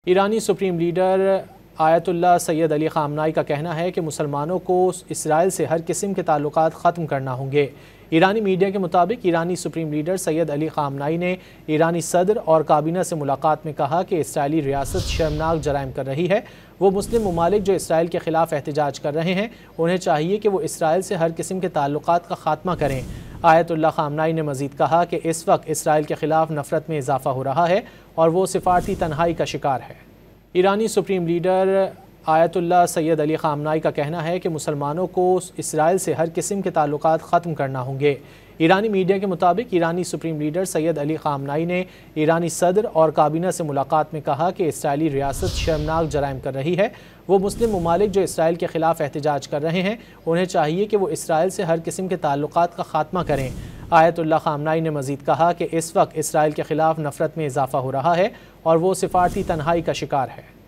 ईरानी supreme leader Ayatollah Sayyid Ali Khamenei का कहना है कि मुसलमानों को इसराइल से हर किस्म के ताल्लुकात ख़त्म करना होंगे। ईरानी मीडिया के मुताबिक ईरानी सुप्रीम लीडर सैयद अली ख़ामनाई ने ईरानी सदर और काबीना से मुलाकात में कहा कि इसराइली रियासत शर्मनाक जराइम कर रही है। वो मुस्लिम ममालिक जो इसराइल के ख़िलाफ़ एहतजाज कर रहे हैं उन्हें चाहिए कि वो इसराइल से हर किस्म के ताल्लुकात का ख़ात्मा करें। आयतुल्लाह ख़ामनाई ने मज़ीद कहा कि इस वक्त इसराइल के ख़िलाफ़ नफ़रत में इजाफ़ा हो रहा है और वो सिफारती तन्हाई का शिकार है। ईरानी supreme leader Ayatollah Sayyid Ali Khamenei का कहना है कि मुसलमानों को इसराइल से हर किस्म के ताल्लुकात ख़त्म करना होंगे। ईरानी मीडिया के मुताबिक ईरानी सुप्रीम लीडर सैयद अली ख़ामनाई ने ईरानी सदर और काबीना से मुलाकात में कहा कि इसराइली रियासत शर्मनाक जराइम कर रही है। वो मुस्लिम ममालिक जो इसराइल के ख़िलाफ़ एहतजाज कर रहे हैं उन्हें चाहिए कि वो इसराइल से हर किस्म के ताल्लुकात का ख़ात्मा करें। आयतुल्लाह ख़ामनाई ने मज़ीद कहा कि इस वक्त इसराइल के ख़िलाफ़ नफ़रत में इजाफ़ा हो रहा है और वो सिफारती तन्हाई का शिकार है।